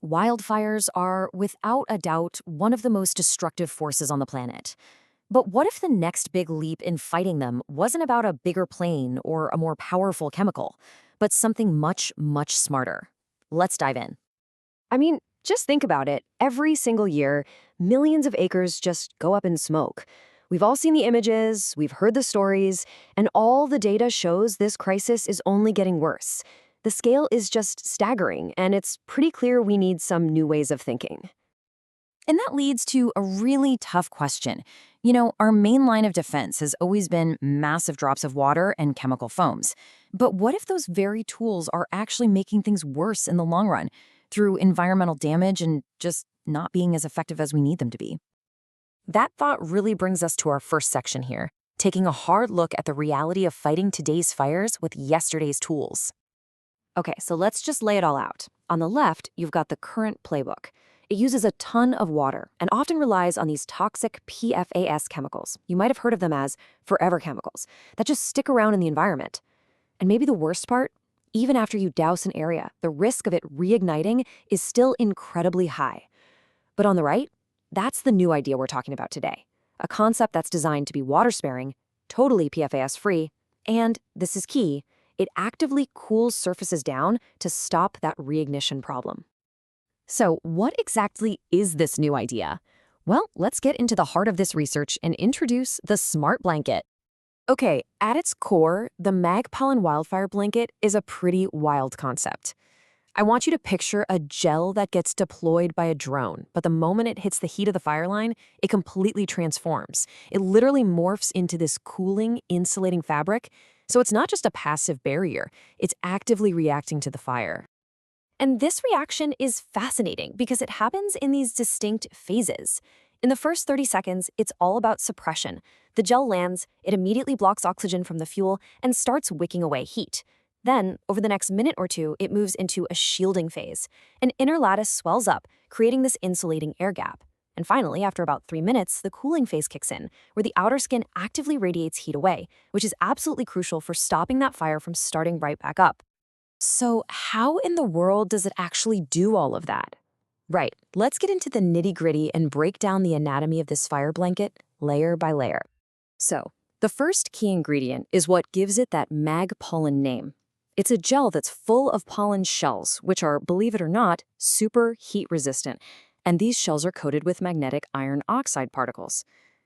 Wildfires are, without a doubt, one of the most destructive forces on the planet. But what if the next big leap in fighting them wasn't about a bigger plane or a more powerful chemical, but something much, much smarter? Let's dive in. I mean, just think about it. Every single year, millions of acres just go up in smoke. We've all seen the images, we've heard the stories, and all the data shows this crisis is only getting worse. The scale is just staggering, and it's pretty clear we need some new ways of thinking. And that leads to a really tough question. Our main line of defense has always been massive drops of water and chemical foams. But what if those very tools are actually making things worse in the long run through environmental damage and just not being as effective as we need them to be? That thought really brings us to our first section here, taking a hard look at the reality of fighting today's fires with yesterday's tools. Okay, so let's just lay it all out. On the left, you've got the current playbook. It uses a ton of water and often relies on these toxic PFAS chemicals. You might have heard of them as forever chemicals that just stick around in the environment. And maybe the worst part, even after you douse an area, the risk of it reigniting is still incredibly high. But on the right, that's the new idea we're talking about today. A concept that's designed to be water-sparing, totally PFAS-free, and, this is key, it actively cools surfaces down to stop that reignition problem. So, what exactly is this new idea? Well, let's get into the heart of this research and introduce the Smart Blanket. Okay, at its core, the mag pollen wildfire blanket is a pretty wild concept. I want you to picture a gel that gets deployed by a drone, but the moment it hits the heat of the fire line, it completely transforms. It literally morphs into this cooling, insulating fabric, so it's not just a passive barrier, it's actively reacting to the fire. And this reaction is fascinating because it happens in these distinct phases. In the first 30 seconds, it's all about suppression. The gel lands, it immediately blocks oxygen from the fuel, and starts wicking away heat. Then, over the next minute or two, it moves into a shielding phase. An inner lattice swells up, creating this insulating air gap. And finally, after about 3 minutes, the cooling phase kicks in, where the outer skin actively radiates heat away, which is absolutely crucial for stopping that fire from starting right back up. So, how in the world does it actually do all of that? Right, let's get into the nitty-gritty and break down the anatomy of this fire blanket layer by layer. So, the first key ingredient is what gives it that mag pollen name. It's a gel that's full of pollen shells, which are, believe it or not, super heat resistant. And these shells are coated with magnetic iron oxide particles.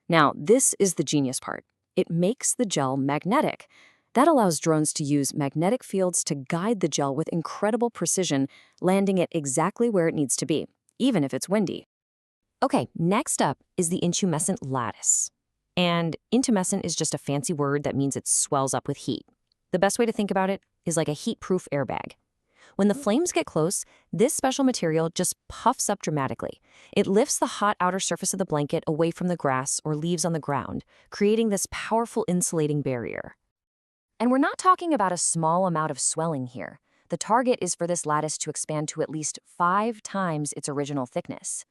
Now, this is the genius part. It makes the gel magnetic. That allows drones to use magnetic fields to guide the gel with incredible precision, landing it exactly where it needs to be, even if it's windy. Okay, next up is the intumescent lattice. And intumescent is just a fancy word that means it swells up with heat. The best way to think about it is like a heat-proof airbag. When the flames get close, this special material just puffs up dramatically. It lifts the hot outer surface of the blanket away from the grass or leaves on the ground, creating this powerful insulating barrier. And we're not talking about a small amount of swelling here. The target is for this lattice to expand to at least 5 times its original thickness.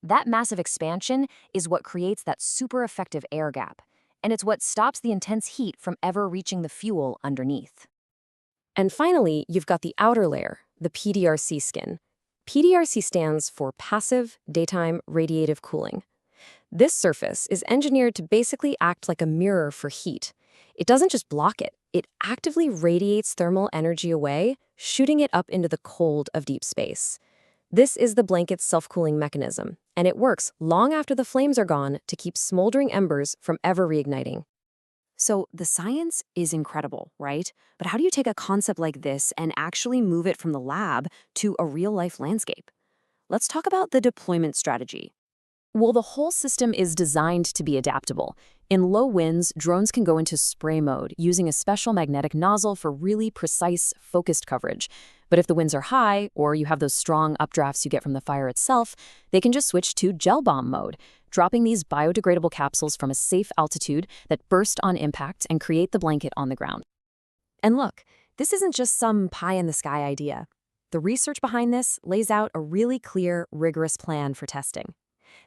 That massive expansion is what creates that super effective air gap, and it's what stops the intense heat from ever reaching the fuel underneath. And finally, you've got the outer layer, the PDRC skin. PDRC stands for Passive Daytime Radiative Cooling. This surface is engineered to basically act like a mirror for heat. It doesn't just block it, it actively radiates thermal energy away, shooting it up into the cold of deep space. This is the blanket's self-cooling mechanism, and it works long after the flames are gone to keep smoldering embers from ever reigniting. So the science is incredible, right? But how do you take a concept like this and actually move it from the lab to a real-life landscape? Let's talk about the deployment strategy. Well, the whole system is designed to be adaptable. In low winds, drones can go into spray mode using a special magnetic nozzle for really precise, focused coverage. But if the winds are high, or you have those strong updrafts you get from the fire itself, they can just switch to gel bomb mode, dropping these biodegradable capsules from a safe altitude that burst on impact and create the blanket on the ground. And look, this isn't just some pie-in-the-sky idea. The research behind this lays out a really clear, rigorous plan for testing.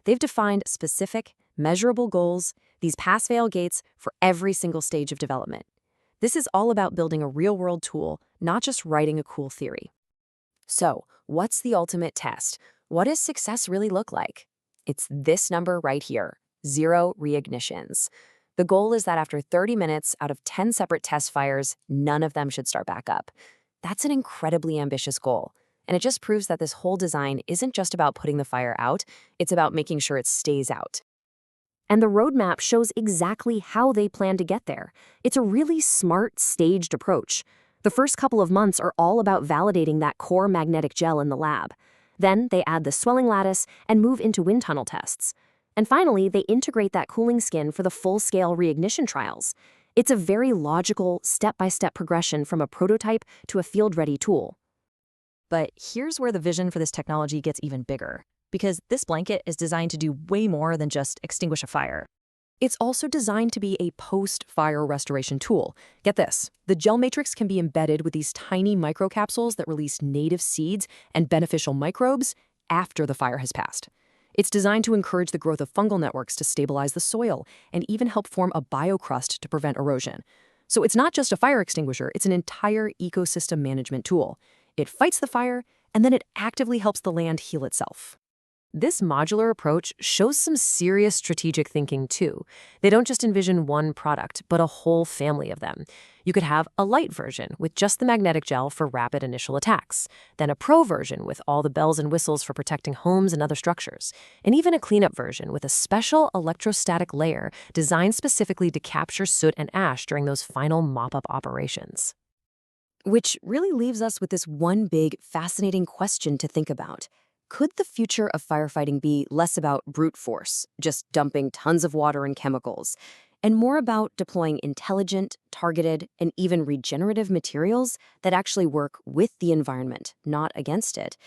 They've defined specific, measurable goals, these pass-fail gates for every single stage of development. This is all about building a real-world tool, not just writing a cool theory. So, what's the ultimate test? What does success really look like? It's this number right here, 0 reignitions. The goal is that after 30 minutes out of 10 separate test fires, none of them should start back up. That's an incredibly ambitious goal. And it just proves that this whole design isn't just about putting the fire out, it's about making sure it stays out. And the roadmap shows exactly how they plan to get there. It's a really smart, staged approach. The first couple of months are all about validating that core magnetic gel in the lab. Then they add the swelling lattice and move into wind tunnel tests. And finally, they integrate that cooling skin for the full-scale reignition trials. It's a very logical, step-by-step progression from a prototype to a field-ready tool. But here's where the vision for this technology gets even bigger, because this blanket is designed to do way more than just extinguish a fire. It's also designed to be a post-fire restoration tool. Get this, the gel matrix can be embedded with these tiny microcapsules that release native seeds and beneficial microbes after the fire has passed. It's designed to encourage the growth of fungal networks to stabilize the soil and even help form a biocrust to prevent erosion. So it's not just a fire extinguisher, it's an entire ecosystem management tool. It fights the fire, and then it actively helps the land heal itself. This modular approach shows some serious strategic thinking too. They don't just envision one product, but a whole family of them. You could have a light version with just the magnetic gel for rapid initial attacks, then a pro version with all the bells and whistles for protecting homes and other structures, and even a cleanup version with a special electrostatic layer designed specifically to capture soot and ash during those final mop-up operations. Which really leaves us with this one big, fascinating question to think about. Could the future of firefighting be less about brute force, just dumping tons of water and chemicals, and more about deploying intelligent, targeted, and even regenerative materials that actually work with the environment, not against it?